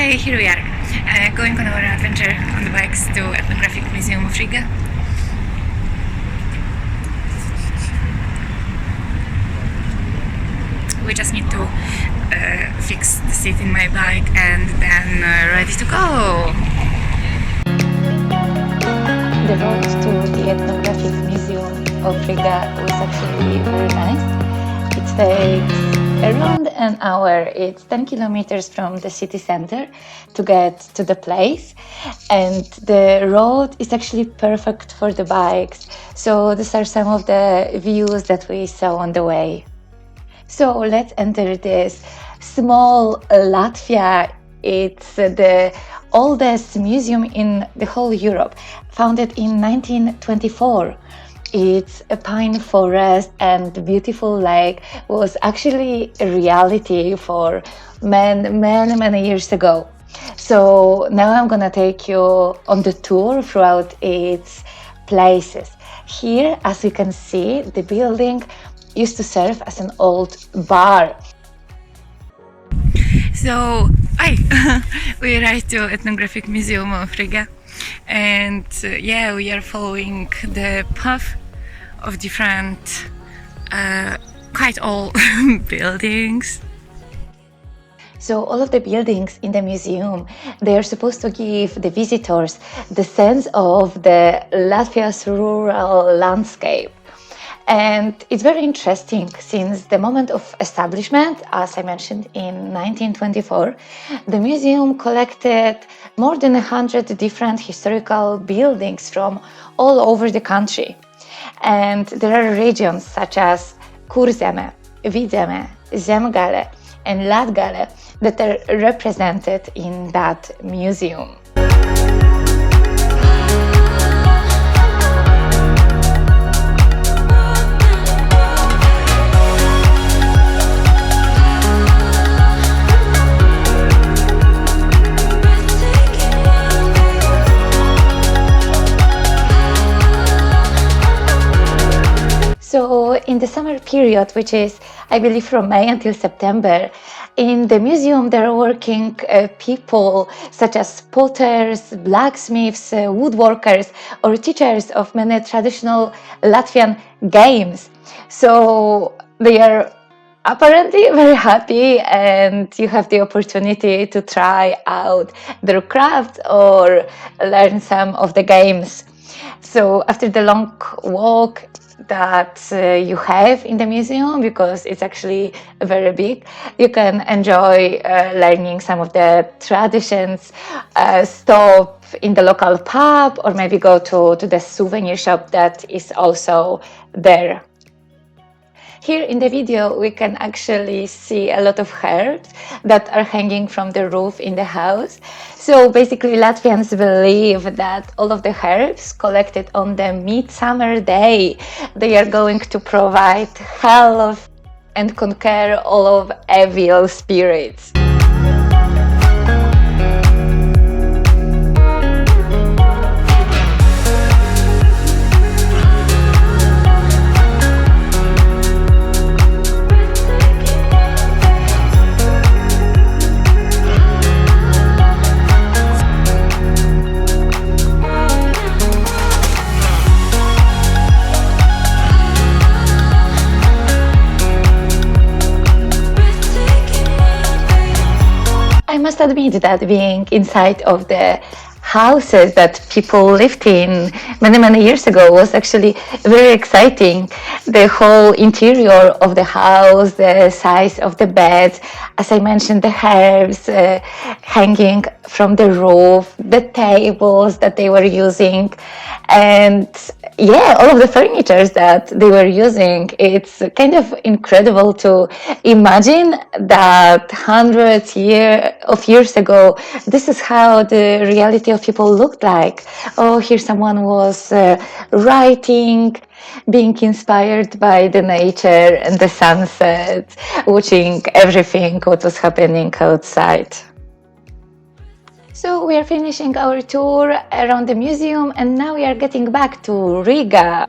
Hi, here we are, going on our adventure on the bikes to Etnographic Museum of Riga. We just need to fix the seat in my bike and then ready to go. The road to the Ethnographic Museum of Riga was actually very nice. It takes around an hour. It's 10 kilometers from the city center to get to the place, and the road is actually perfect for the bikes. So these are some of the views that we saw on the way. So let's enter this small Latvia. It's the oldest museum in the whole Europe, founded in 1924. Its a pine forest and beautiful lake was actually a reality for many years ago. So now I'm gonna take you on the tour throughout its places. Here, as you can see, the building used to serve as an old bar. So, we arrived to Ethnographic Museum of Riga, and yeah, we are following the path of different, quite old buildings. So all of the buildings in the museum, they are supposed to give the visitors the sense of the Latvia's rural landscape. And it's very interesting since the moment of establishment, as I mentioned in 1924, the museum collected more than 100 different historical buildings from all over the country. And there are regions such as Kurzeme, Vidzeme, Zemgale, and Latgale that are represented in that museum. So in the summer period, which is, I believe, from May until September, in the museum there are working people such as potters, blacksmiths, woodworkers, or teachers of many traditional Latvian games. So they are apparently very happy, and you have the opportunity to try out their craft or learn some of the games. So after the long walk that you have in the museum, because it's actually very big, you can enjoy learning some of the traditions, stop in the local pub, or maybe go to the souvenir shop that is also there. Here in the video, we can actually see a lot of herbs that are hanging from the roof in the house. So basically, Latvians believe that all of the herbs collected on the midsummer day, they are going to provide health and conquer all of evil spirits. I must admit that being inside of the houses that people lived in many years ago was actually very exciting. The whole interior of the house, the size of the beds, as I mentioned, the herbs hanging from the roof, the tables that they were using, and yeah, all of the furniture that they were using. It's kind of incredible to imagine that hundreds of years ago, this is how the reality of people looked like. Oh, here someone was writing, being inspired by the nature and the sunset, watching everything what was happening outside. So we are finishing our tour around the museum, and now we are getting back to Riga.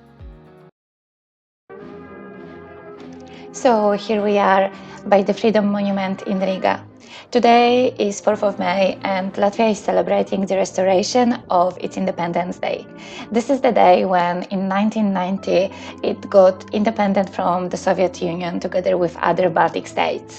So here we are by the Freedom Monument in Riga. Today is 4th of May and Latvia is celebrating the restoration of its Independence Day. This is the day when in 1990 it got independent from the Soviet Union together with other Baltic states.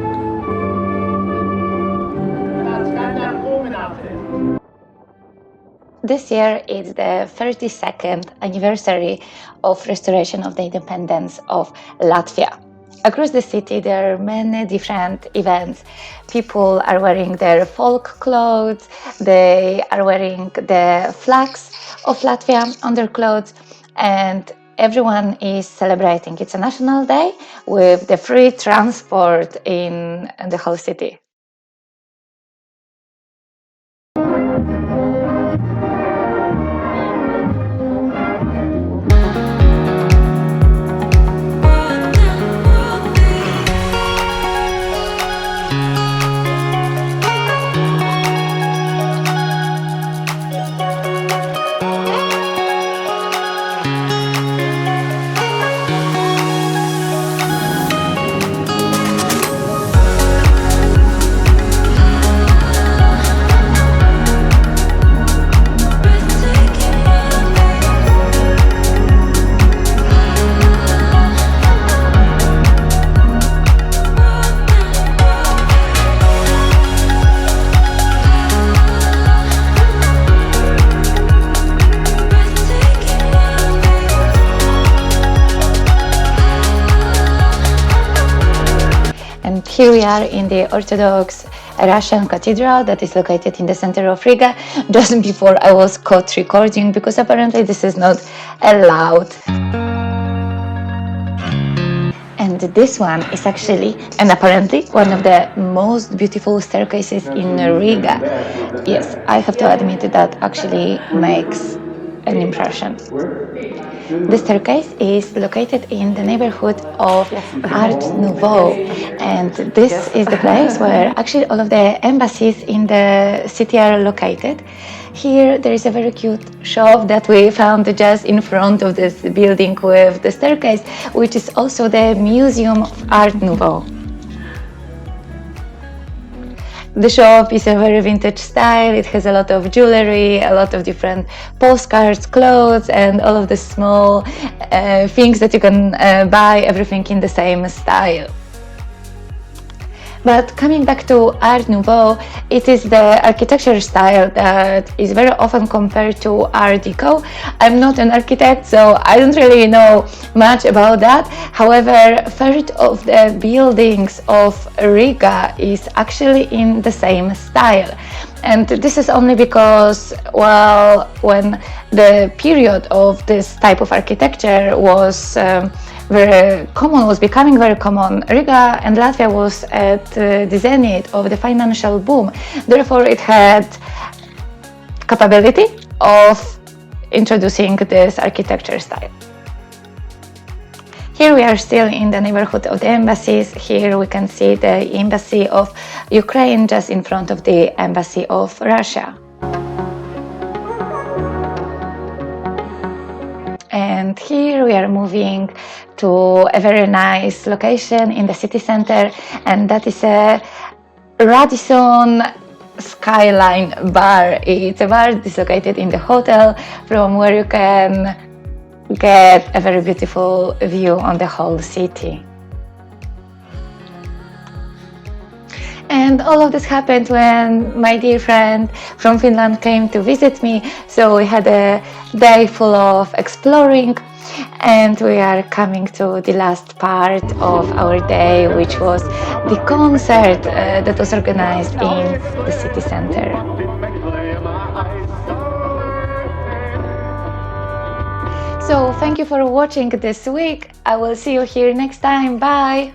This year is the 32nd anniversary of restoration of the independence of Latvia. Across the city there are many different events. People are wearing their folk clothes, they are wearing the flags of Latvia on their clothes, and everyone is celebrating. It's a national day with the free transport in the whole city. And here we are in the Orthodox Russian cathedral that is located in the center of Riga. Just before I was caught recording because apparently this is not allowed. And this one is actually, and apparently, one of the most beautiful staircases in Riga. Yes, I have to admit that actually makes an impression. The staircase is located in the neighborhood of Art Nouveau, and this is the place where actually all of the embassies in the city are located. Here there is a very cute shop that we found just in front of this building with the staircase, which is also the Museum of Art Nouveau. The shop is a very vintage style. It has a lot of jewelry, a lot of different postcards, clothes, and all of the small things that you can buy, everything in the same style. But coming back to Art Nouveau, it is the architecture style that is very often compared to Art Deco. I'm not an architect, so I don't really know much about that. However, a third of the buildings of Riga is actually in the same style. And this is only because, well, when the period of this type of architecture was very common, was becoming very common, Riga and Latvia was at the zenith of the financial boom. Therefore, it had capability of introducing this architecture style. Here we are still in the neighborhood of the embassies. Here we can see the embassy of Ukraine just in front of the embassy of Russia. And here we are moving to a very nice location in the city center, and that is a Radisson Skyline bar. It's a bar that is located in the hotel from where you can get a very beautiful view on the whole city. And all of this happened when my dear friend from Finland came to visit me. So we had a day full of exploring, and we are coming to the last part of our day, which was the concert that was organized in the city center. So thank you for watching this week. I will see you here next time. Bye!